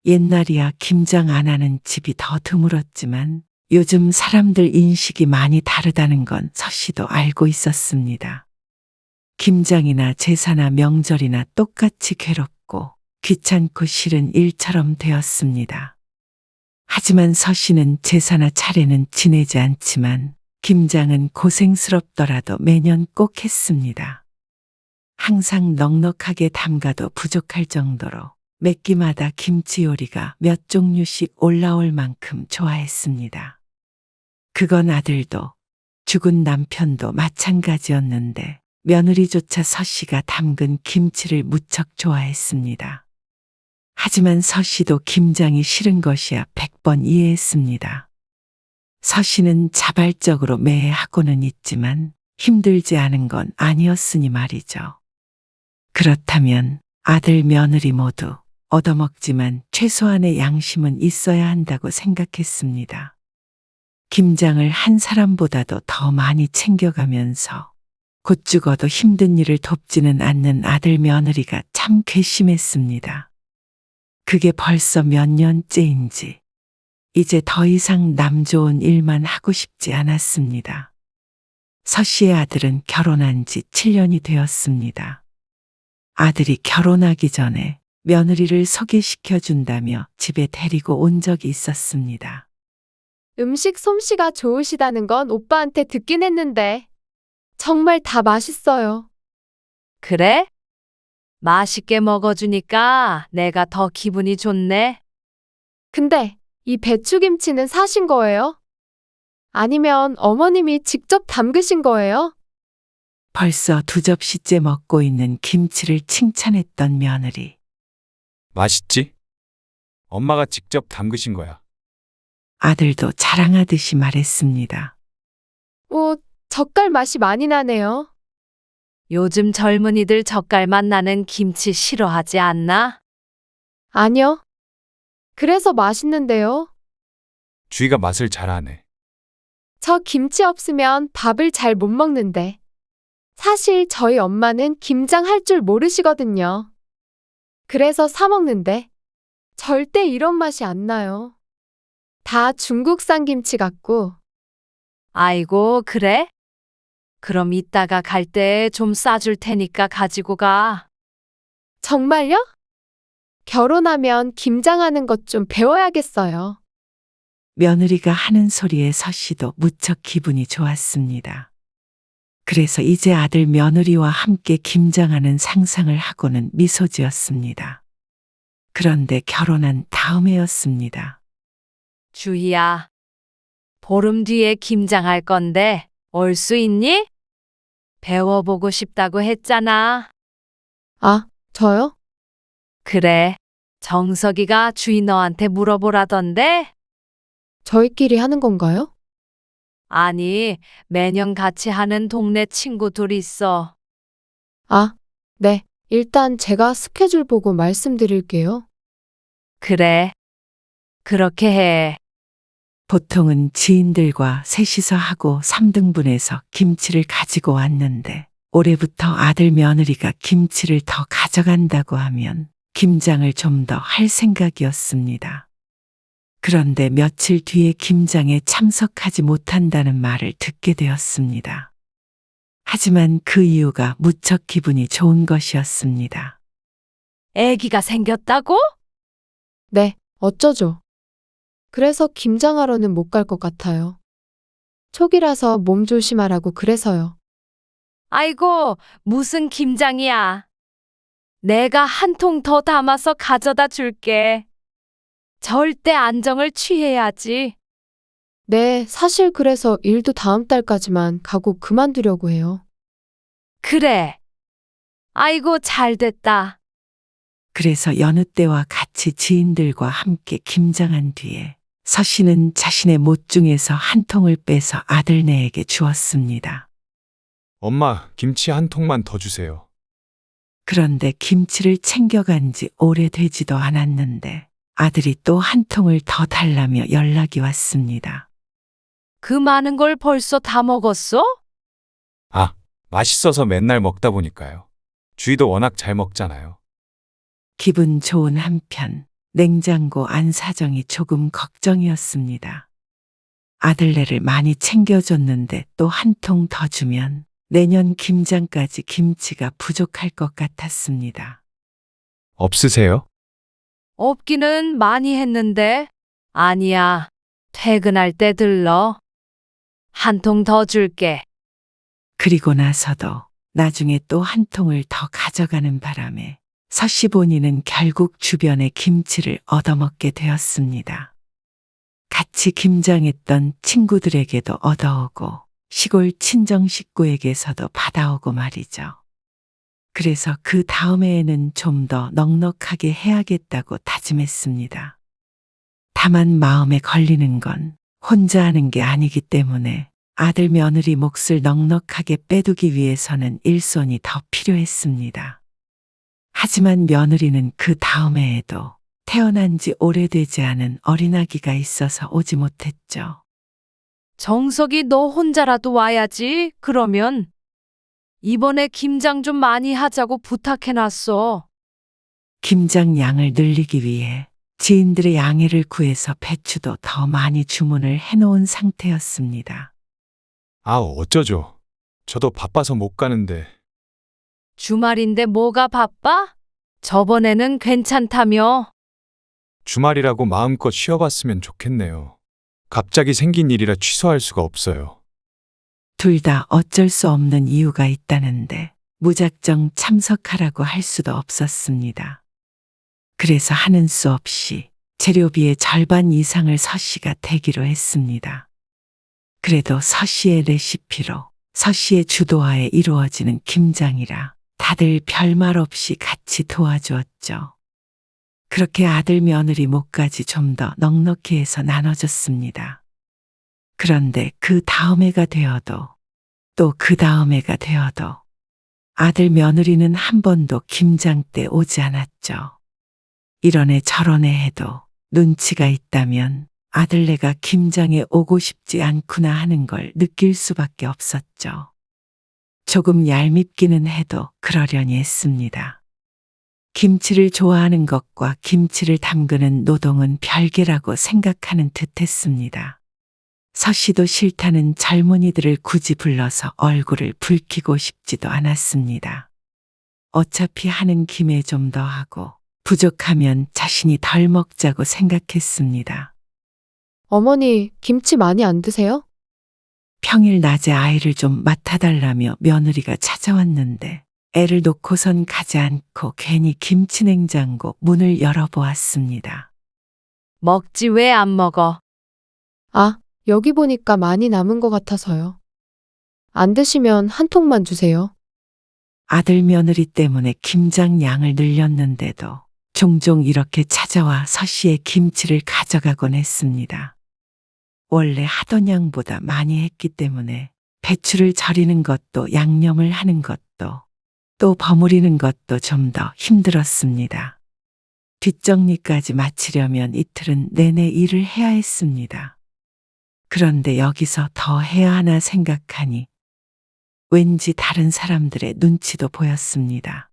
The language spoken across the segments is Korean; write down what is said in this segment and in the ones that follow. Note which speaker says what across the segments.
Speaker 1: 옛날이야 김장 안 하는 집이 더 드물었지만 요즘 사람들 인식이 많이 다르다는 건 서씨도 알고 있었습니다. 김장이나 제사나 명절이나 똑같이 괴롭고 귀찮고 싫은 일처럼 되었습니다. 하지만 서씨는 제사나 차례는 지내지 않지만 김장은 고생스럽더라도 매년 꼭 했습니다. 항상 넉넉하게 담가도 부족할 정도로 매 끼마다 김치 요리가 몇 종류씩 올라올 만큼 좋아했습니다. 그건 아들도 죽은 남편도 마찬가지였는데 며느리조차 서씨가 담근 김치를 무척 좋아했습니다. 하지만 서씨도 김장이 싫은 것이야 100번 이해했습니다. 서씨는 자발적으로 매해 하고는 있지만 힘들지 않은 건 아니었으니 말이죠. 그렇다면 아들 며느리 모두 얻어먹지만 최소한의 양심은 있어야 한다고 생각했습니다. 김장을 한 사람보다도 더 많이 챙겨가면서 곧 죽어도 힘든 일을 돕지는 않는 아들 며느리가 참 괘씸했습니다. 그게 벌써 몇 년째인지 이제 더 이상 남 좋은 일만 하고 싶지 않았습니다. 서씨의 아들은 결혼한 지 7년이 되었습니다. 아들이 결혼하기 전에 며느리를 소개시켜 준다며 집에 데리고 온 적이 있었습니다.
Speaker 2: 음식 솜씨가 좋으시다는 건 오빠한테 듣긴 했는데 정말 다 맛있어요.
Speaker 3: 그래? 맛있게 먹어주니까 내가 더 기분이 좋네.
Speaker 2: 근데 이 배추김치는 사신 거예요? 아니면 어머님이 직접 담그신 거예요?
Speaker 1: 벌써 2접시째 먹고 있는 김치를 칭찬했던 며느리.
Speaker 4: 맛있지? 엄마가 직접 담그신 거야.
Speaker 1: 아들도 자랑하듯이 말했습니다.
Speaker 2: 오, 젓갈 맛이 많이 나네요.
Speaker 3: 요즘 젊은이들 젓갈 맛 나는 김치 싫어하지 않나?
Speaker 2: 아니요. 그래서 맛있는데요.
Speaker 4: 주희가 맛을 잘 아네.
Speaker 2: 저 김치 없으면 밥을 잘 못 먹는데. 사실 저희 엄마는 김장 할 줄 모르시거든요. 그래서 사 먹는데 절대 이런 맛이 안 나요. 다 중국산 김치 같고.
Speaker 3: 아이고, 그래? 그럼 이따가 갈 때 좀 싸줄 테니까 가지고 가.
Speaker 2: 정말요? 결혼하면 김장하는 것 좀 배워야겠어요.
Speaker 1: 며느리가 하는 소리에 서씨도 무척 기분이 좋았습니다. 그래서 이제 아들 며느리와 함께 김장하는 상상을 하고는 미소 지었습니다. 그런데 결혼한 다음 해였습니다.
Speaker 3: 주희야, 보름 뒤에 김장할 건데 올 수 있니? 배워보고 싶다고 했잖아.
Speaker 2: 아, 저요?
Speaker 3: 그래, 정석이가 주희 너한테 물어보라던데?
Speaker 2: 저희끼리 하는 건가요?
Speaker 3: 아니, 매년 같이 하는 동네 친구들 있어.
Speaker 2: 아, 네. 일단 제가 스케줄 보고 말씀드릴게요.
Speaker 3: 그래, 그렇게 해.
Speaker 1: 보통은 지인들과 셋이서 하고 3등분해서 김치를 가지고 왔는데 올해부터 아들 며느리가 김치를 더 가져간다고 하면 김장을 좀 더 할 생각이었습니다. 그런데 며칠 뒤에 김장에 참석하지 못한다는 말을 듣게 되었습니다. 하지만 그 이유가 무척 기분이 좋은 것이었습니다.
Speaker 3: 애기가 생겼다고?
Speaker 2: 네, 어쩌죠? 그래서 김장하러는 못 갈 것 같아요. 초기라서 몸 조심하라고 그래서요.
Speaker 3: 아이고, 무슨 김장이야. 내가 한 통 더 담아서 가져다 줄게. 절대 안정을 취해야지.
Speaker 2: 네, 사실 그래서 일도 다음 달까지만 가고 그만두려고 해요.
Speaker 3: 그래. 아이고, 잘 됐다.
Speaker 1: 그래서 여느 때와 같이 지인들과 함께 김장한 뒤에 서씨는 자신의 못 중에서 한 통을 빼서 아들네에게 주었습니다.
Speaker 4: 엄마, 김치 한 통만 더 주세요.
Speaker 1: 그런데 김치를 챙겨간 지 오래되지도 않았는데 아들이 또 한 통을 더 달라며 연락이 왔습니다.
Speaker 3: 그 많은 걸 벌써 다 먹었어?
Speaker 4: 아, 맛있어서 맨날 먹다 보니까요. 주희도 워낙 잘 먹잖아요.
Speaker 1: 기분 좋은 한편 냉장고 안 사정이 조금 걱정이었습니다. 아들네를 많이 챙겨줬는데 또 한 통 더 주면 내년 김장까지 김치가 부족할 것 같았습니다.
Speaker 4: 없으세요?
Speaker 3: 없기는 많이 했는데. 아니야. 퇴근할 때 들러. 한 통 더 줄게.
Speaker 1: 그리고 나서도 나중에 또 한 통을 더 가져가는 바람에 서씨 본인은 결국 주변의 김치를 얻어먹게 되었습니다. 같이 김장했던 친구들에게도 얻어오고 시골 친정 식구에게서도 받아오고 말이죠. 그래서 그 다음 해에는 좀 더 넉넉하게 해야겠다고 다짐했습니다. 다만 마음에 걸리는 건 혼자 하는 게 아니기 때문에 아들 며느리 몫을 넉넉하게 빼두기 위해서는 일손이 더 필요했습니다. 하지만 며느리는 그 다음 해에도 태어난 지 오래되지 않은 어린아기가 있어서 오지 못했죠.
Speaker 3: 정석이 너 혼자라도 와야지. 그러면 이번에 김장 좀 많이 하자고 부탁해놨어.
Speaker 1: 김장 양을 늘리기 위해 지인들의 양해를 구해서 배추도 더 많이 주문을 해놓은 상태였습니다.
Speaker 4: 아, 어쩌죠. 저도 바빠서 못 가는데.
Speaker 3: 주말인데 뭐가 바빠? 저번에는 괜찮다며.
Speaker 4: 주말이라고 마음껏 쉬어봤으면 좋겠네요. 갑자기 생긴 일이라 취소할 수가 없어요.
Speaker 1: 둘 다 어쩔 수 없는 이유가 있다는데 무작정 참석하라고 할 수도 없었습니다. 그래서 하는 수 없이 재료비의 절반 이상을 서씨가 대기로 했습니다. 그래도 서씨의 레시피로 서씨의 주도하에 이루어지는 김장이라 다들 별말 없이 같이 도와주었죠. 그렇게 아들 며느리 몫까지 좀 더 넉넉히 해서 나눠줬습니다. 그런데 그 다음 해가 되어도 또 그 다음 해가 되어도 아들 며느리는 한 번도 김장 때 오지 않았죠. 이런 해 저런 해 해도 눈치가 있다면 아들네가 김장에 오고 싶지 않구나 하는 걸 느낄 수밖에 없었죠. 조금 얄밉기는 해도 그러려니 했습니다. 김치를 좋아하는 것과 김치를 담그는 노동은 별개라고 생각하는 듯 했습니다. 서씨도 싫다는 젊은이들을 굳이 불러서 얼굴을 붉히고 싶지도 않았습니다. 어차피 하는 김에 좀 더 하고 부족하면 자신이 덜 먹자고 생각했습니다.
Speaker 2: 어머니, 김치 많이 안 드세요?
Speaker 1: 평일 낮에 아이를 좀 맡아달라며 며느리가 찾아왔는데 애를 놓고선 가지 않고 괜히 김치냉장고 문을 열어보았습니다.
Speaker 3: 먹지 왜 안 먹어?
Speaker 2: 아, 여기 보니까 많이 남은 것 같아서요. 안 드시면 한 통만 주세요.
Speaker 1: 아들 며느리 때문에 김장 양을 늘렸는데도 종종 이렇게 찾아와 서씨의 김치를 가져가곤 했습니다. 원래 하던 양보다 많이 했기 때문에 배추를 절이는 것도 양념을 하는 것도 또 버무리는 것도 좀 더 힘들었습니다. 뒷정리까지 마치려면 이틀은 내내 일을 해야 했습니다. 그런데 여기서 더 해야 하나 생각하니 왠지 다른 사람들의 눈치도 보였습니다.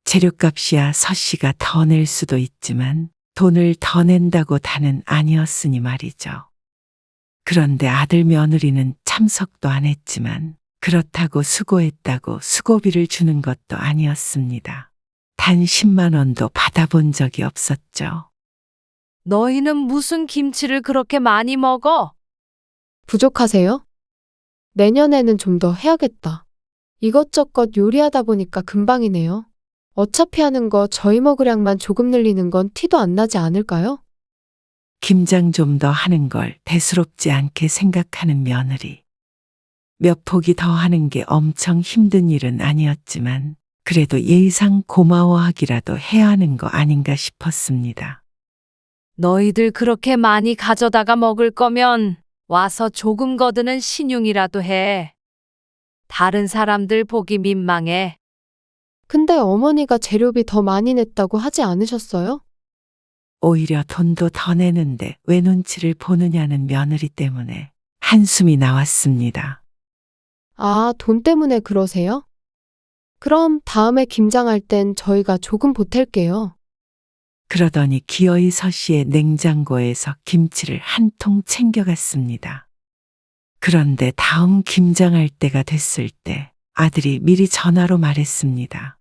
Speaker 1: 재료값이야 서씨가 더 낼 수도 있지만 돈을 더 낸다고 다는 아니었으니 말이죠. 그런데 아들 며느리는 참석도 안 했지만 그렇다고 수고했다고 수고비를 주는 것도 아니었습니다. 단 10만 원도 받아본 적이 없었죠.
Speaker 3: 너희는 무슨 김치를 그렇게 많이 먹어?
Speaker 2: 부족하세요? 내년에는 좀 더 해야겠다. 이것저것 요리하다 보니까 금방이네요. 어차피 하는 거 저희 먹으량만 조금 늘리는 건 티도 안 나지 않을까요?
Speaker 1: 김장 좀 더 하는 걸 대수롭지 않게 생각하는 며느리. 몇 포기 더 하는 게 엄청 힘든 일은 아니었지만 그래도 예의상 고마워하기라도 해야 하는 거 아닌가 싶었습니다.
Speaker 3: 너희들 그렇게 많이 가져다가 먹을 거면 와서 조금 거드는 신용이라도 해. 다른 사람들 보기 민망해.
Speaker 2: 근데 어머니가 재료비 더 많이 냈다고 하지 않으셨어요?
Speaker 1: 오히려 돈도 더 내는데 왜 눈치를 보느냐는 며느리 때문에 한숨이 나왔습니다.
Speaker 2: 아, 돈 때문에 그러세요? 그럼 다음에 김장할 땐 저희가 조금 보탤게요.
Speaker 1: 그러더니 기어이 서씨의 냉장고에서 김치를 한 통 챙겨갔습니다. 그런데 다음 김장할 때가 됐을 때 아들이 미리 전화로 말했습니다.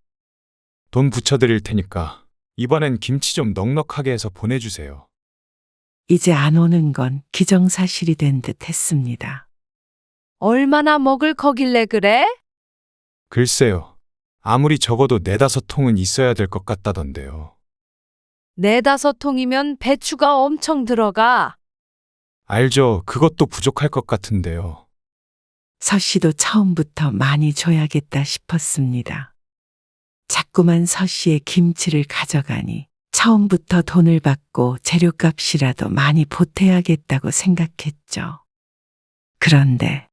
Speaker 4: 돈 붙여드릴 테니까 이번엔 김치 좀 넉넉하게 해서 보내주세요.
Speaker 1: 이제 안 오는 건 기정사실이 된 듯 했습니다.
Speaker 3: 얼마나 먹을 거길래 그래?
Speaker 4: 글쎄요. 아무리 적어도 4~5통은 있어야 될 것 같다던데요.
Speaker 3: 4~5통이면 배추가 엄청 들어가.
Speaker 4: 알죠. 그것도 부족할 것 같은데요.
Speaker 1: 서씨도 처음부터 많이 줘야겠다 싶었습니다. 자꾸만 서씨의 김치를 가져가니 처음부터 돈을 받고 재료값이라도 많이 보태야겠다고 생각했죠. 그런데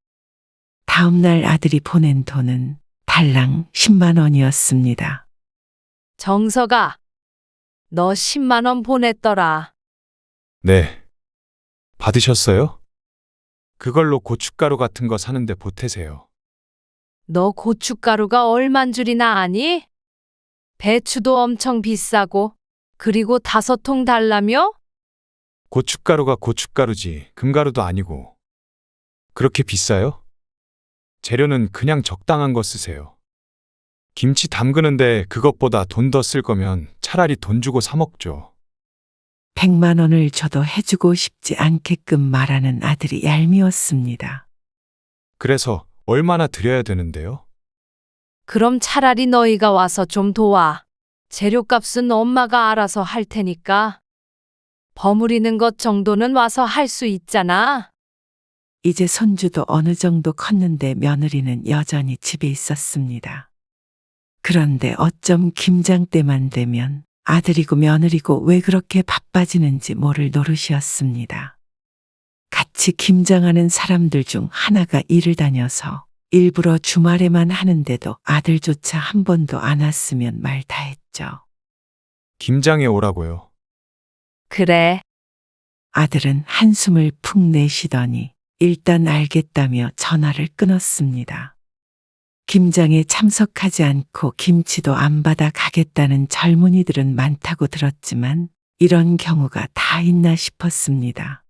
Speaker 1: 다음날 아들이 보낸 돈은 달랑 10만 원이었습니다.
Speaker 3: 정서가, 너 10만 원 보냈더라.
Speaker 4: 네. 받으셨어요? 그걸로 고춧가루 같은 거 사는데 보태세요.
Speaker 3: 너 고춧가루가 얼만 줄이나 아니? 배추도 엄청 비싸고, 그리고 5통 달라며?
Speaker 4: 고춧가루가 고춧가루지 금가루도 아니고. 그렇게 비싸요? 재료는 그냥 적당한 거 쓰세요. 김치 담그는데 그것보다 돈 더 쓸 거면 차라리 돈 주고 사 먹죠.
Speaker 1: 100만 원을 줘도 해주고 싶지 않게끔 말하는 아들이 얄미웠습니다.
Speaker 4: 그래서 얼마나 드려야 되는데요?
Speaker 3: 그럼 차라리 너희가 와서 좀 도와. 재료값은 엄마가 알아서 할 테니까. 버무리는 것 정도는 와서 할 수 있잖아.
Speaker 1: 이제 손주도 어느 정도 컸는데 며느리는 여전히 집에 있었습니다. 그런데 어쩜 김장 때만 되면 아들이고 며느리고 왜 그렇게 바빠지는지 모를 노릇이었습니다. 같이 김장하는 사람들 중 하나가 일을 다녀서 일부러 주말에만 하는데도 아들조차 한 번도 안 왔으면 말 다 했죠.
Speaker 4: 김장에 오라고요.
Speaker 3: 그래.
Speaker 1: 아들은 한숨을 푹 내쉬더니 일단 알겠다며 전화를 끊었습니다. 김장에 참석하지 않고 김치도 안 받아 가겠다는 젊은이들은 많다고 들었지만 이런 경우가 다 있나 싶었습니다.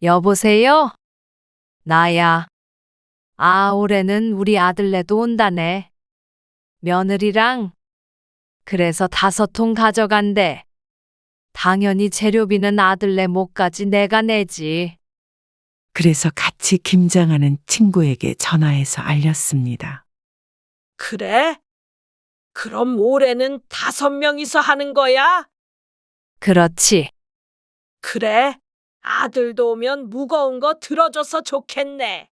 Speaker 3: 여보세요? 나야. 아, 올해는 우리 아들네도 온다네. 며느리랑. 그래서 5통 가져간대. 당연히 재료비는 아들네 몫까지 내가 내지.
Speaker 1: 그래서 같이 김장하는 친구에게 전화해서 알렸습니다.
Speaker 5: 그래? 그럼 올해는 5명이서 하는 거야?
Speaker 3: 그렇지.
Speaker 5: 그래. 아들도 오면 무거운 거 들어줘서 좋겠네.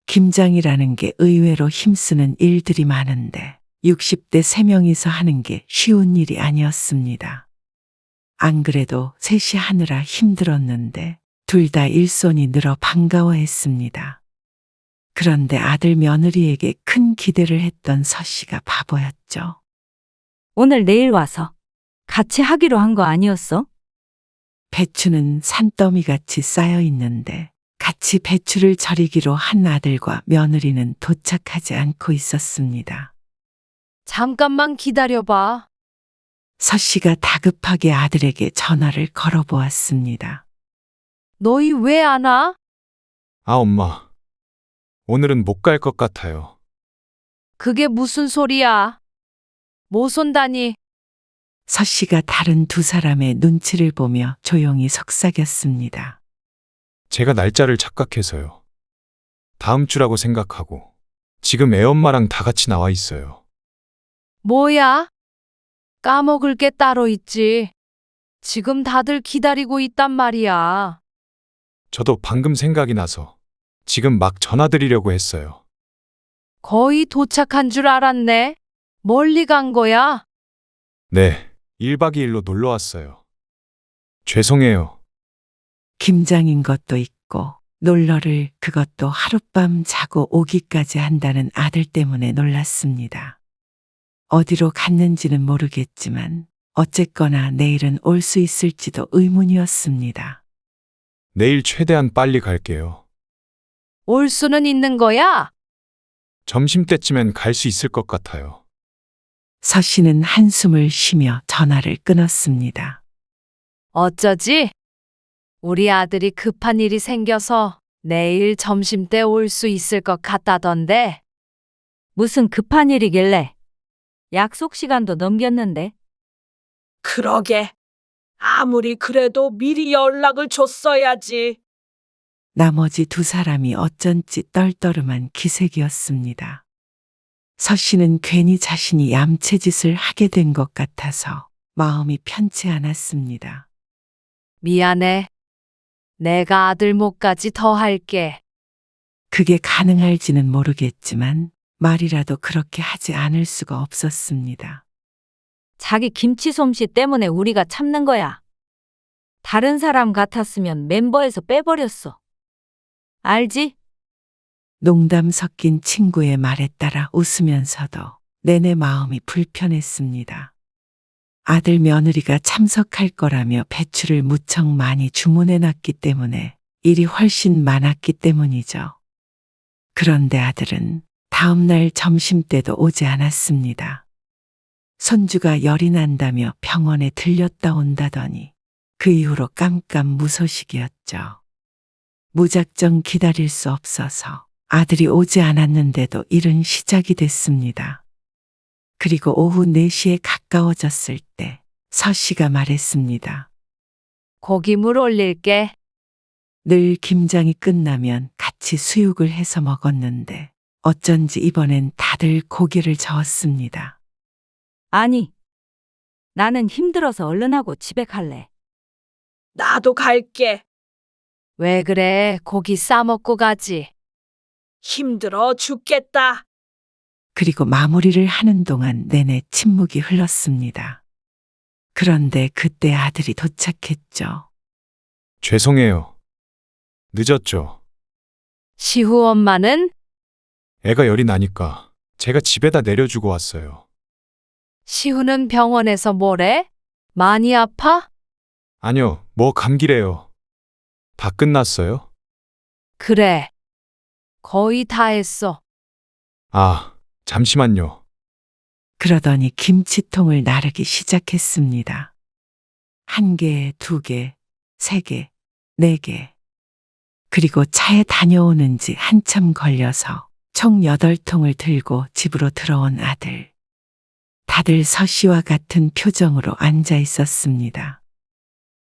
Speaker 1: 김장이라는 게 의외로 힘쓰는 일들이 많은데 60대 3명이서 하는 게 쉬운 일이 아니었습니다. 안 그래도 셋이 하느라 힘들었는데 둘 다 일손이 늘어 반가워했습니다. 그런데 아들 며느리에게 큰 기대를 했던 서씨가 바보였죠.
Speaker 6: 오늘 내일 와서 같이 하기로 한 거 아니었어?
Speaker 1: 배추는 산더미같이 쌓여 있는데 같이 배추를 절이기로 한 아들과 며느리는 도착하지 않고 있었습니다.
Speaker 3: 잠깐만 기다려봐.
Speaker 1: 서씨가 다급하게 아들에게 전화를 걸어보았습니다.
Speaker 3: 너희 왜 안 와?
Speaker 4: 아, 엄마. 오늘은 못 갈 것 같아요.
Speaker 3: 그게 무슨 소리야? 못 온다니.
Speaker 1: 서씨가 다른 두 사람의 눈치를 보며 조용히 속삭였습니다.
Speaker 4: 제가 날짜를 착각해서요. 다음 주라고 생각하고 지금 애엄마랑 다 같이 나와 있어요.
Speaker 3: 뭐야? 까먹을 게 따로 있지. 지금 다들 기다리고 있단 말이야.
Speaker 4: 저도 방금 생각이 나서 지금 막 전화드리려고 했어요.
Speaker 3: 거의 도착한 줄 알았네. 멀리 간 거야?
Speaker 4: 네, 1박 2일로 놀러 왔어요. 죄송해요.
Speaker 1: 김장인 것도 있고 놀러를 그것도 하룻밤 자고 오기까지 한다는 아들 때문에 놀랐습니다. 어디로 갔는지는 모르겠지만 어쨌거나 내일은 올 수 있을지도 의문이었습니다.
Speaker 4: 내일 최대한 빨리 갈게요.
Speaker 3: 올 수는 있는 거야?
Speaker 4: 점심때쯤엔 갈 수 있을 것 같아요.
Speaker 1: 서 씨는 한숨을 쉬며 전화를 끊었습니다.
Speaker 3: 어쩌지? 우리 아들이 급한 일이 생겨서 내일 점심때 올 수 있을 것 같다던데.
Speaker 6: 무슨 급한 일이길래? 약속 시간도 넘겼는데.
Speaker 5: 그러게. 아무리 그래도 미리 연락을 줬어야지.
Speaker 1: 나머지 두 사람이 어쩐지 떨떠름한 기색이었습니다. 서 씨는 괜히 자신이 얌체짓을 하게 된 것 같아서 마음이 편치 않았습니다.
Speaker 3: 미안해. 내가 아들 몫까지 더 할게.
Speaker 1: 그게 가능할지는 모르겠지만 말이라도 그렇게 하지 않을 수가 없었습니다.
Speaker 6: 자기 김치 솜씨 때문에 우리가 참는 거야. 다른 사람 같았으면 멤버에서 빼버렸어. 알지?
Speaker 1: 농담 섞인 친구의 말에 따라 웃으면서도 내내 마음이 불편했습니다. 아들 며느리가 참석할 거라며 배추를 무척 많이 주문해 놨기 때문에 일이 훨씬 많았기 때문이죠. 그런데 아들은 다음 날 점심 때도 오지 않았습니다. 손주가 열이 난다며 병원에 들렸다 온다더니 그 이후로 깜깜무소식이었죠. 무작정 기다릴 수 없어서 아들이 오지 않았는데도 일은 시작이 됐습니다. 그리고 오후 4시에 가까워졌을 때 서 씨가 말했습니다.
Speaker 3: 고기물 올릴게.
Speaker 1: 늘 김장이 끝나면 같이 수육을 해서 먹었는데 어쩐지 이번엔 다들 고기를 저었습니다.
Speaker 6: 아니. 나는 힘들어서 얼른 하고 집에 갈래.
Speaker 5: 나도 갈게.
Speaker 3: 왜 그래? 고기 싸먹고 가지.
Speaker 5: 힘들어 죽겠다.
Speaker 1: 그리고 마무리를 하는 동안 내내 침묵이 흘렀습니다. 그런데 그때 아들이 도착했죠.
Speaker 4: 죄송해요. 늦었죠.
Speaker 3: 시후 엄마는?
Speaker 4: 애가 열이 나니까 제가 집에다 내려주고 왔어요.
Speaker 3: 시후는 병원에서 뭐래? 많이 아파?
Speaker 4: 아니요, 뭐 감기래요. 다 끝났어요?
Speaker 3: 그래. 거의 다 했어.
Speaker 4: 아, 잠시만요.
Speaker 1: 그러더니 김치통을 나르기 시작했습니다. 1개, 2개, 3개, 4개. 그리고 차에 다녀오는지 한참 걸려서 총 8통을 들고 집으로 들어온 아들. 다들 서 씨와 같은 표정으로 앉아 있었습니다.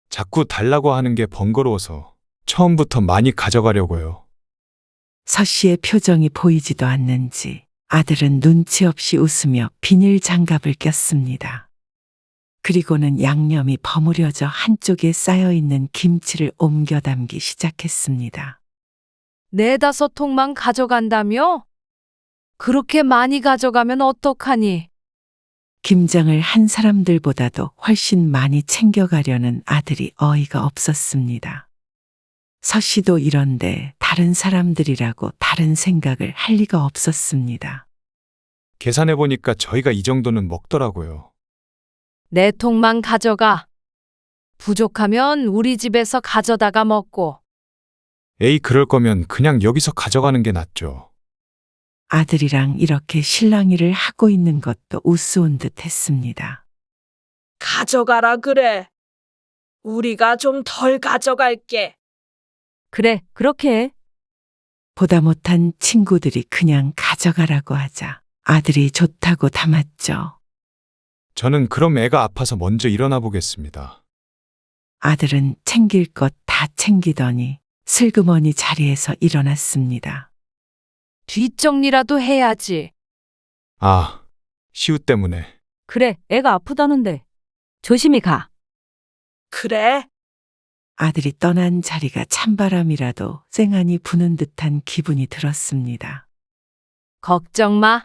Speaker 4: 자꾸 달라고 하는 게 번거로워서 처음부터 많이 가져가려고요.
Speaker 1: 서 씨의 표정이 보이지도 않는지 아들은 눈치 없이 웃으며 비닐 장갑을 꼈습니다. 그리고는 양념이 버무려져 한쪽에 쌓여있는 김치를 옮겨 담기 시작했습니다.
Speaker 3: 4-5통만 가져간다며? 그렇게 많이 가져가면 어떡하니?
Speaker 1: 김장을 한 사람들보다도 훨씬 많이 챙겨가려는 아들이 어이가 없었습니다. 서 씨도 이런데 다른 사람들이라고 다른 생각을 할 리가 없었습니다.
Speaker 4: 계산해보니까 저희가 이 정도는 먹더라고요.
Speaker 3: 4통만 가져가. 부족하면 우리 집에서 가져다가 먹고.
Speaker 4: 에이, 그럴 거면 그냥 여기서 가져가는 게 낫죠.
Speaker 1: 아들이랑 이렇게 실랑이를 하고 있는 것도 우스운 듯 했습니다.
Speaker 5: 가져가라 그래. 우리가 좀 덜 가져갈게.
Speaker 6: 그래, 그렇게 해.
Speaker 1: 보다 못한 친구들이 그냥 가져가라고 하자 아들이 좋다고 담았죠.
Speaker 4: 저는 그럼 애가 아파서 먼저 일어나 보겠습니다.
Speaker 1: 아들은 챙길 것 다 챙기더니 슬그머니 자리에서 일어났습니다.
Speaker 3: 뒷정리라도 해야지.
Speaker 4: 아, 시우 때문에.
Speaker 6: 그래, 애가 아프다는데. 조심히 가.
Speaker 5: 그래?
Speaker 1: 아들이 떠난 자리가 찬바람이라도 쌩하니 부는 듯한 기분이 들었습니다.
Speaker 3: 걱정 마.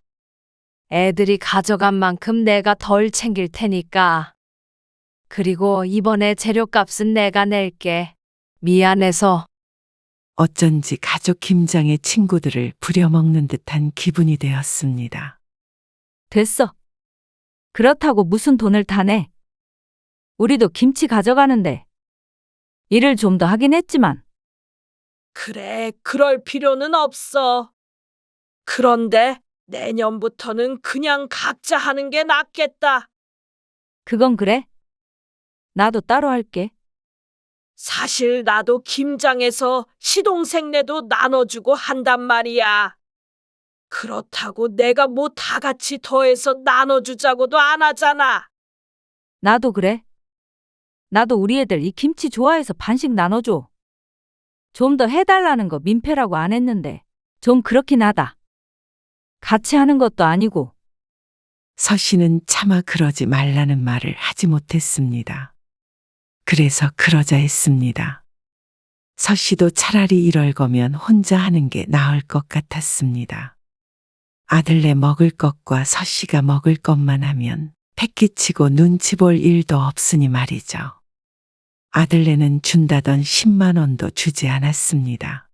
Speaker 3: 애들이 가져간 만큼 내가 덜 챙길 테니까. 그리고 이번에 재료값은 내가 낼게. 미안해서.
Speaker 1: 어쩐지 가족 김장의 친구들을 부려먹는 듯한 기분이 되었습니다.
Speaker 6: 됐어. 그렇다고 무슨 돈을 타네. 우리도 김치 가져가는데. 일을 좀 더 하긴 했지만.
Speaker 5: 그래, 그럴 필요는 없어. 그런데 내년부터는 그냥 각자 하는 게 낫겠다.
Speaker 6: 그건 그래? 나도 따로 할게.
Speaker 5: 사실 나도 김장해서 시동생네도 나눠주고 한단 말이야. 그렇다고 내가 뭐 다 같이 더해서 나눠주자고도 안 하잖아.
Speaker 6: 나도 그래. 나도 우리 애들 이 김치 좋아해서 반씩 나눠줘. 좀 더 해달라는 거 민폐라고 안 했는데 좀 그렇긴 하다. 같이 하는 것도 아니고.
Speaker 1: 서 씨는 차마 그러지 말라는 말을 하지 못했습니다. 그래서 그러자 했습니다. 서 씨도 차라리 이럴 거면 혼자 하는 게 나을 것 같았습니다. 아들네 먹을 것과 서 씨가 먹을 것만 하면 패기치고 눈치 볼 일도 없으니 말이죠. 아들네는 준다던 10만 원도 주지 않았습니다.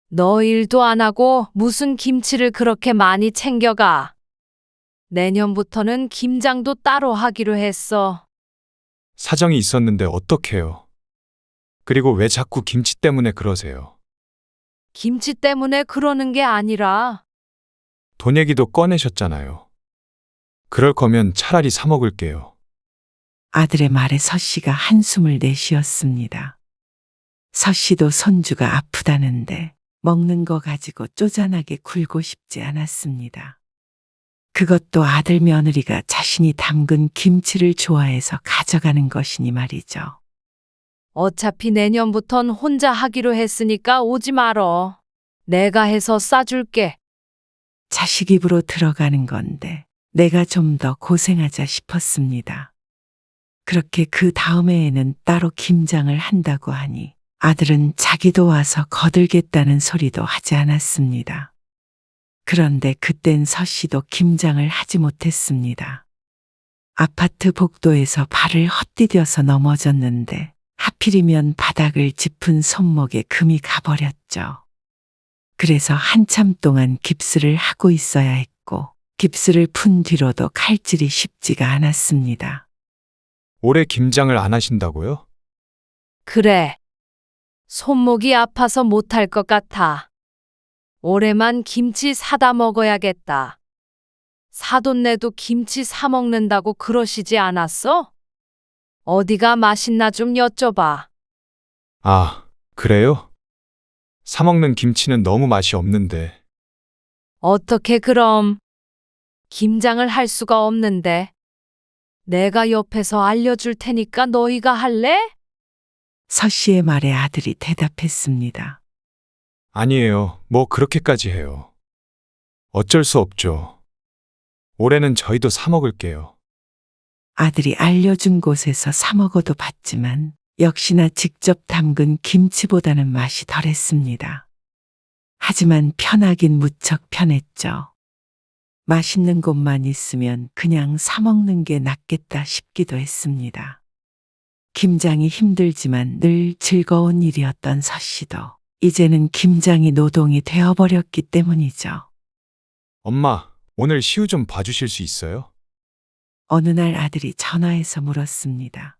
Speaker 3: 너 일도 안 하고 무슨 김치를 그렇게 많이 챙겨가. 내년부터는 김장도 따로 하기로 했어.
Speaker 4: 사정이 있었는데 어떡해요. 그리고 왜 자꾸 김치 때문에 그러세요?
Speaker 3: 김치 때문에 그러는 게 아니라
Speaker 4: 돈 얘기도 꺼내셨잖아요. 그럴 거면 차라리 사 먹을게요.
Speaker 1: 아들의 말에 서 씨가 한숨을 내쉬었습니다. 서 씨도 손주가 아프다는데 먹는 거 가지고 쪼잔하게 굴고 싶지 않았습니다. 그것도 아들 며느리가 자신이 담근 김치를 좋아해서 가져가는 것이니 말이죠.
Speaker 3: 어차피 내년부턴 혼자 하기로 했으니까 오지 말어. 내가 해서 싸줄게.
Speaker 1: 자식 입으로 들어가는 건데 내가 좀 더 고생하자 싶었습니다. 그렇게 그 다음 해에는 따로 김장을 한다고 하니 아들은 자기도 와서 거들겠다는 소리도 하지 않았습니다. 그런데 그땐 서 씨도 김장을 하지 못했습니다. 아파트 복도에서 발을 헛디뎌서 넘어졌는데 하필이면 바닥을 짚은 손목에 금이 가버렸죠. 그래서 한참 동안 깁스를 하고 있어야 했고 깁스를 푼 뒤로도 칼질이 쉽지가 않았습니다.
Speaker 4: 올해 김장을 안 하신다고요?
Speaker 3: 그래. 손목이 아파서 못할 것 같아. 올해만 김치 사다 먹어야겠다. 사돈 내도 김치 사 먹는다고 그러시지 않았어? 어디가 맛있나 좀 여쭤봐.
Speaker 4: 아, 그래요? 사 먹는 김치는 너무 맛이 없는데.
Speaker 3: 어떻게 그럼? 김장을 할 수가 없는데. 내가 옆에서 알려줄 테니까 너희가 할래?
Speaker 1: 서 씨의 말에 아들이 대답했습니다.
Speaker 4: 아니에요. 뭐 그렇게까지 해요. 어쩔 수 없죠. 올해는 저희도 사 먹을게요.
Speaker 1: 아들이 알려준 곳에서 사 먹어도 봤지만 역시나 직접 담근 김치보다는 맛이 덜했습니다. 하지만 편하긴 무척 편했죠. 맛있는 곳만 있으면 그냥 사 먹는 게 낫겠다 싶기도 했습니다. 김장이 힘들지만 늘 즐거운 일이었던 서 씨도 이제는 김장이 노동이 되어버렸기 때문이죠.
Speaker 4: 엄마, 오늘 시우 좀 봐주실 수 있어요?
Speaker 1: 어느 날 아들이 전화해서 물었습니다.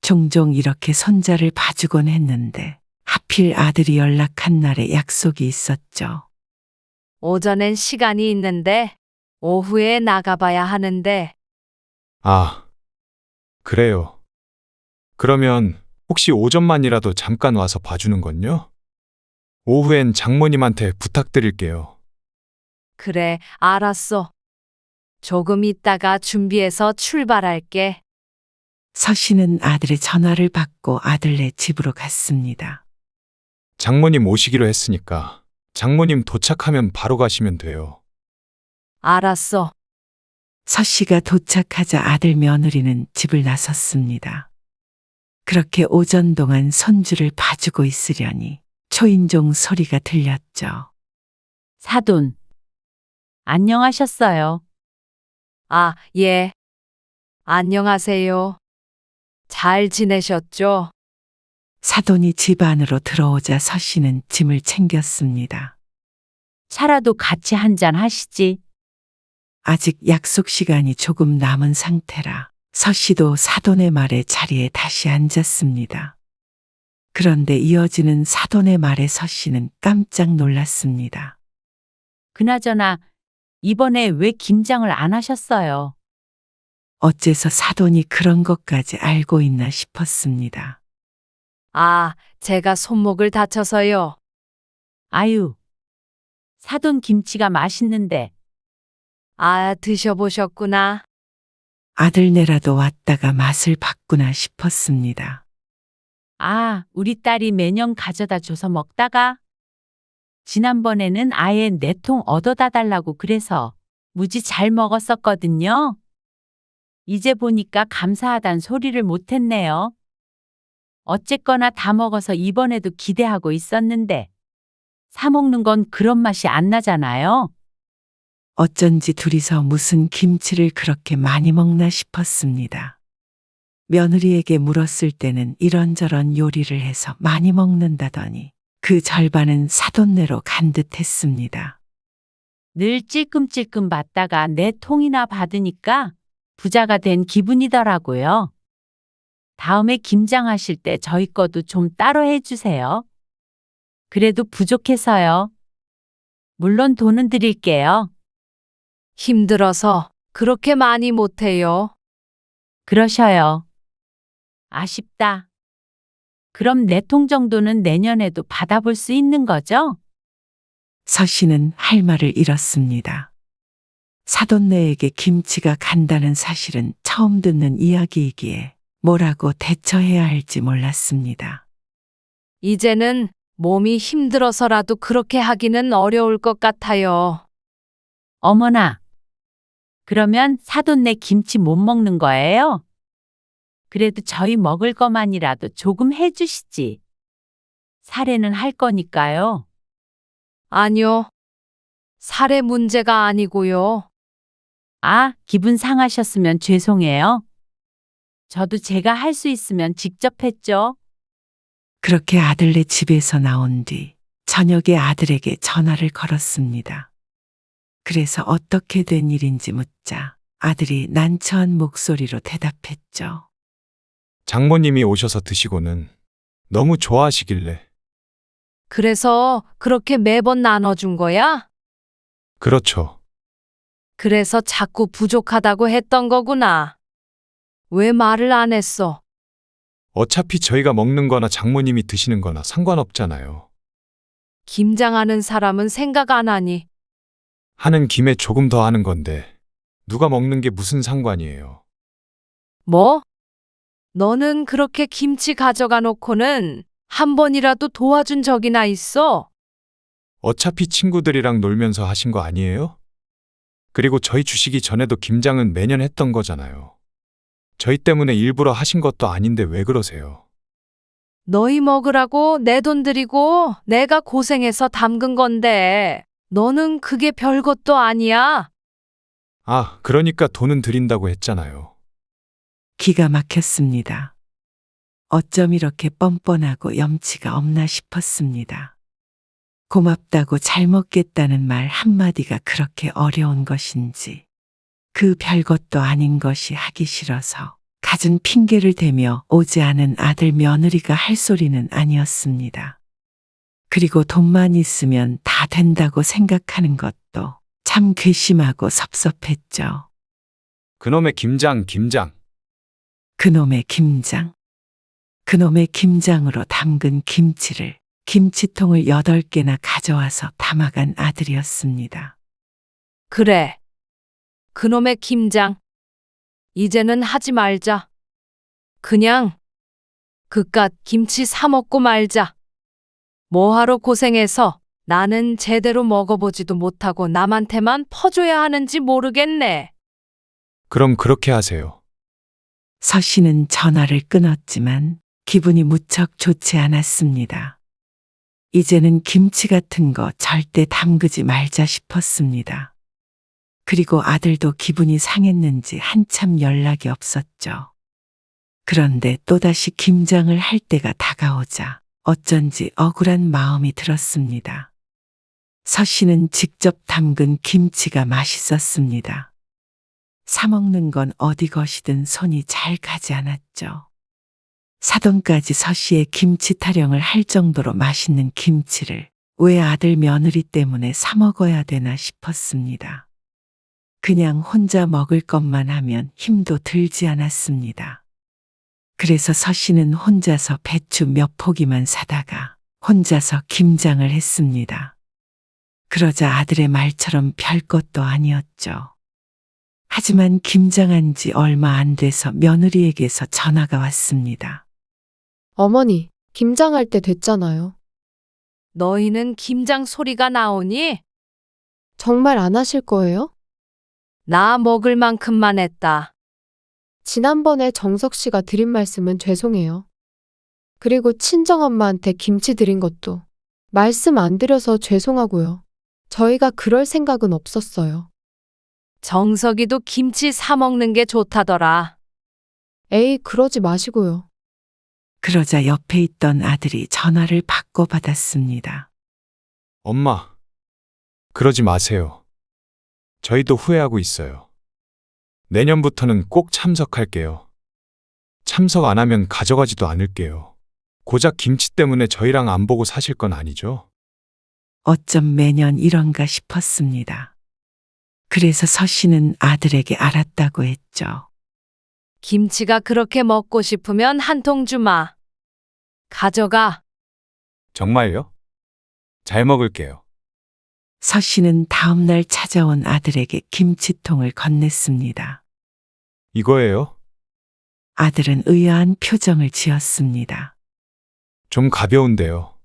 Speaker 1: 종종 이렇게 손자를 봐주곤 했는데 하필 아들이 연락한 날에 약속이 있었죠.
Speaker 3: 오전엔 시간이 있는데 오후에 나가봐야 하는데
Speaker 4: 아, 그래요. 그러면 혹시 오전만이라도 잠깐 와서 봐주는 건요? 오후엔 장모님한테 부탁드릴게요.
Speaker 3: 그래, 알았어. 조금 있다가 준비해서 출발할게.
Speaker 1: 서 씨는 아들의 전화를 받고 아들네 집으로 갔습니다.
Speaker 4: 장모님 오시기로 했으니까 장모님 도착하면 바로 가시면 돼요.
Speaker 3: 알았어.
Speaker 1: 서 씨가 도착하자 아들 며느리는 집을 나섰습니다. 그렇게 오전 동안 손주를 봐주고 있으려니 초인종 소리가 들렸죠.
Speaker 6: 사돈. 안녕하셨어요.
Speaker 3: 아, 예. 안녕하세요. 잘 지내셨죠?
Speaker 1: 사돈이 집 안으로 들어오자 서 씨는 짐을 챙겼습니다.
Speaker 6: 차라도 같이 한잔 하시지.
Speaker 1: 아직 약속 시간이 조금 남은 상태라 서 씨도 사돈의 말에 자리에 다시 앉았습니다. 그런데 이어지는 사돈의 말에 서 씨는 깜짝 놀랐습니다.
Speaker 6: 그나저나 이번에 왜 김장을 안 하셨어요?
Speaker 1: 어째서 사돈이 그런 것까지 알고 있나 싶었습니다.
Speaker 3: 아, 제가 손목을 다쳐서요.
Speaker 6: 아유, 사돈 김치가 맛있는데.
Speaker 3: 아, 드셔보셨구나.
Speaker 1: 아들네라도 왔다가 맛을 봤구나 싶었습니다.
Speaker 6: 아, 우리 딸이 매년 가져다 줘서 먹다가 지난번에는 아예 4통 얻어다 달라고 그래서 무지 잘 먹었었거든요. 이제 보니까 감사하단 소리를 못했네요. 어쨌거나 다 먹어서 이번에도 기대하고 있었는데 사 먹는 건 그런 맛이 안 나잖아요.
Speaker 1: 어쩐지 둘이서 무슨 김치를 그렇게 많이 먹나 싶었습니다. 며느리에게 물었을 때는 이런저런 요리를 해서 많이 먹는다더니 그 절반은 사돈네로 간 듯했습니다.
Speaker 6: 늘 찔끔찔끔 받다가 4통이나 받으니까 부자가 된 기분이더라고요. 다음에 김장하실 때 저희 거도 좀 따로 해주세요. 그래도 부족해서요. 물론 돈은 드릴게요.
Speaker 3: 힘들어서 그렇게 많이 못해요.
Speaker 6: 그러셔요. 아쉽다. 그럼 4통 정도는 내년에도 받아볼 수 있는 거죠?
Speaker 1: 서 씨는 할 말을 잃었습니다. 사돈네에게 김치가 간다는 사실은 처음 듣는 이야기이기에 뭐라고 대처해야 할지 몰랐습니다.
Speaker 3: 이제는 몸이 힘들어서라도 그렇게 하기는 어려울 것 같아요.
Speaker 6: 어머나. 그러면 사돈네 김치 못 먹는 거예요? 그래도 저희 먹을 것만이라도 조금 해주시지. 사례는 할 거니까요.
Speaker 3: 아니요. 살의 문제가 아니고요.
Speaker 6: 아, 기분 상하셨으면 죄송해요. 저도 제가 할 수 있으면 직접 했죠.
Speaker 1: 그렇게 아들네 집에서 나온 뒤 저녁에 아들에게 전화를 걸었습니다. 그래서 어떻게 된 일인지 묻자 아들이 난처한 목소리로 대답했죠.
Speaker 4: 장모님이 오셔서 드시고는 너무 좋아하시길래.
Speaker 3: 그래서 그렇게 매번 나눠준 거야?
Speaker 4: 그렇죠.
Speaker 3: 그래서 자꾸 부족하다고 했던 거구나. 왜 말을 안 했어?
Speaker 4: 어차피 저희가 먹는 거나 장모님이 드시는 거나 상관없잖아요.
Speaker 3: 김장하는 사람은 생각 안 하니.
Speaker 4: 하는 김에 조금 더 하는 건데 누가 먹는 게 무슨 상관이에요.
Speaker 3: 뭐? 너는 그렇게 김치 가져가 놓고는 한 번이라도 도와준 적이나 있어?
Speaker 4: 어차피 친구들이랑 놀면서 하신 거 아니에요? 그리고 저희 주시기 전에도 김장은 매년 했던 거잖아요. 저희 때문에 일부러 하신 것도 아닌데 왜 그러세요?
Speaker 3: 너희 먹으라고 내 돈 들이고 내가 고생해서 담근 건데 너는 그게 별것도 아니야.
Speaker 4: 아, 그러니까 돈은 드린다고 했잖아요.
Speaker 1: 기가 막혔습니다. 어쩜 이렇게 뻔뻔하고 염치가 없나 싶었습니다. 고맙다고 잘 먹겠다는 말 한마디가 그렇게 어려운 것인지 그 별것도 아닌 것이 하기 싫어서 갖은 핑계를 대며 오지 않은 아들 며느리가 할 소리는 아니었습니다. 그리고 돈만 있으면 다 된다고 생각하는 것도 참 괘씸하고 섭섭했죠.
Speaker 4: 그놈의 김장.
Speaker 1: 그놈의 김장. 그놈의 김장으로 담근 김치를 김치통을 8개나 가져와서 담아간 아들이었습니다.
Speaker 3: 그래. 그놈의 김장. 이제는 하지 말자. 그냥 그깟 김치 사 먹고 말자. 뭐하러 고생해서 나는 제대로 먹어보지도 못하고 남한테만 퍼줘야 하는지 모르겠네.
Speaker 4: 그럼 그렇게 하세요.
Speaker 1: 서 씨는 전화를 끊었지만 기분이 무척 좋지 않았습니다. 이제는 김치 같은 거 절대 담그지 말자 싶었습니다. 그리고 아들도 기분이 상했는지 한참 연락이 없었죠. 그런데 또다시 김장을 할 때가 다가오자 어쩐지 억울한 마음이 들었습니다. 서 씨는 직접 담근 김치가 맛있었습니다. 사 먹는 건 어디 것이든 손이 잘 가지 않았죠. 사돈까지 서 씨의 김치 타령을 할 정도로 맛있는 김치를 왜 아들 며느리 때문에 사 먹어야 되나 싶었습니다. 그냥 혼자 먹을 것만 하면 힘도 들지 않았습니다. 그래서 서 씨는 혼자서 배추 몇 포기만 사다가 혼자서 김장을 했습니다. 그러자 아들의 말처럼 별것도 아니었죠. 하지만 김장한 지 얼마 안 돼서 며느리에게서 전화가 왔습니다.
Speaker 2: 어머니, 김장할 때 됐잖아요.
Speaker 3: 너희는 김장 소리가 나오니?
Speaker 2: 정말 안 하실 거예요?
Speaker 3: 나 먹을 만큼만 했다.
Speaker 2: 지난번에 정석 씨가 드린 말씀은 죄송해요. 그리고 친정엄마한테 김치 드린 것도 말씀 안 드려서 죄송하고요. 저희가 그럴 생각은 없었어요.
Speaker 3: 정석이도 김치 사 먹는 게 좋다더라.
Speaker 2: 에이, 그러지 마시고요.
Speaker 1: 그러자 옆에 있던 아들이 전화를 바꿔 받았습니다.
Speaker 4: 엄마, 그러지 마세요. 저희도 후회하고 있어요. 내년부터는 꼭 참석할게요. 참석 안 하면 가져가지도 않을게요. 고작 김치 때문에 저희랑 안 보고 사실 건 아니죠?
Speaker 1: 어쩜 매년 이런가 싶었습니다. 그래서 서 씨는 아들에게 알았다고 했죠.
Speaker 3: 김치가 그렇게 먹고 싶으면 한 통 주마. 가져가.
Speaker 4: 정말요? 잘 먹을게요.
Speaker 1: 서 씨는 다음 날 찾아온 아들에게 김치통을 건넸습니다.
Speaker 4: 이거예요?
Speaker 1: 아들은 의아한 표정을 지었습니다.
Speaker 4: 좀 가벼운데요.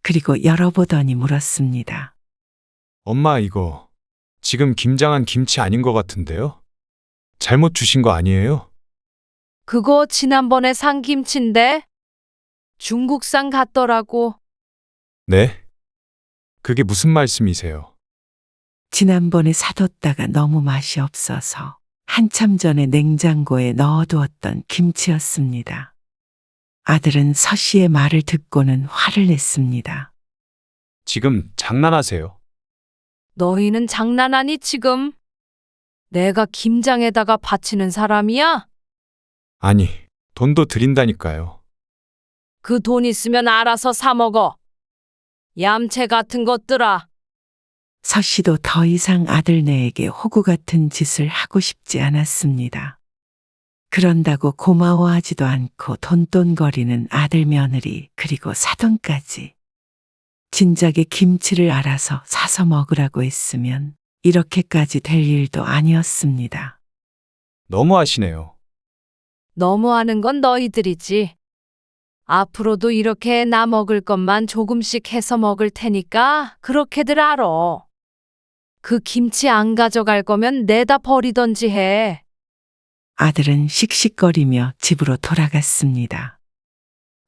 Speaker 1: 그리고 열어보더니 물었습니다.
Speaker 4: 엄마, 이거 지금 김장한 김치 아닌 것 같은데요? 잘못 주신 거 아니에요?
Speaker 3: 그거 지난번에 산 김치인데? 중국산 같더라고.
Speaker 4: 네? 그게 무슨 말씀이세요?
Speaker 1: 지난번에 사뒀다가 너무 맛이 없어서 한참 전에 냉장고에 넣어두었던 김치였습니다. 아들은 서 씨의 말을 듣고는 화를 냈습니다.
Speaker 4: 지금 장난하세요?
Speaker 3: 너희는 장난하니 지금? 내가 김장에다가 바치는 사람이야?
Speaker 4: 아니, 돈도 드린다니까요.
Speaker 3: 그 돈 있으면 알아서 사 먹어. 얌체 같은 것들아.
Speaker 1: 서 씨도 더 이상 아들네에게 호구 같은 짓을 하고 싶지 않았습니다. 그런다고 고마워하지도 않고 돈돈거리는 아들 며느리 그리고 사돈까지. 진작에 김치를 알아서 사서 먹으라고 했으면 이렇게까지 될 일도 아니었습니다.
Speaker 4: 너무하시네요.
Speaker 3: 너무하는 건 너희들이지. 앞으로도 이렇게 나 먹을 것만 조금씩 해서 먹을 테니까 그렇게들 알아. 그 김치 안 가져갈 거면 내다 버리던지 해.
Speaker 1: 아들은 씩씩거리며 집으로 돌아갔습니다.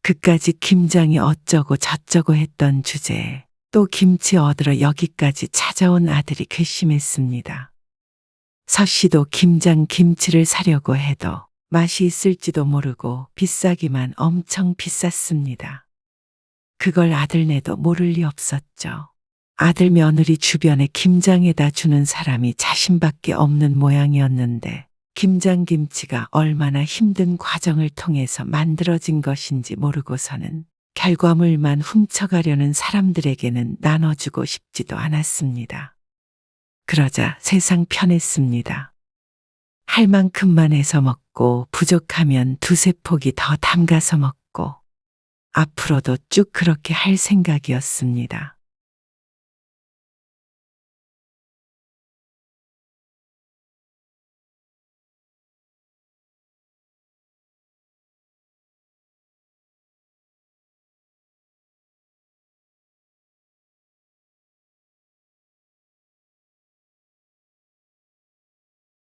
Speaker 1: 그까지 김장이 어쩌고 저쩌고 했던 주제에 또 김치 얻으러 여기까지 찾아온 아들이 괘씸했습니다. 서 씨도 김장 김치를 사려고 해도 맛이 있을지도 모르고 비싸기만 엄청 비쌌습니다. 그걸 아들네도 모를 리 없었죠. 아들 며느리 주변에 김장에다 주는 사람이 자신밖에 없는 모양이었는데 김장김치가 얼마나 힘든 과정을 통해서 만들어진 것인지 모르고서는 결과물만 훔쳐가려는 사람들에게는 나눠주고 싶지도 않았습니다. 그러자 세상 편했습니다. 할 만큼만 해서 먹고 부족하면 두세 포기 더 담가서 먹고 앞으로도 쭉 그렇게 할 생각이었습니다.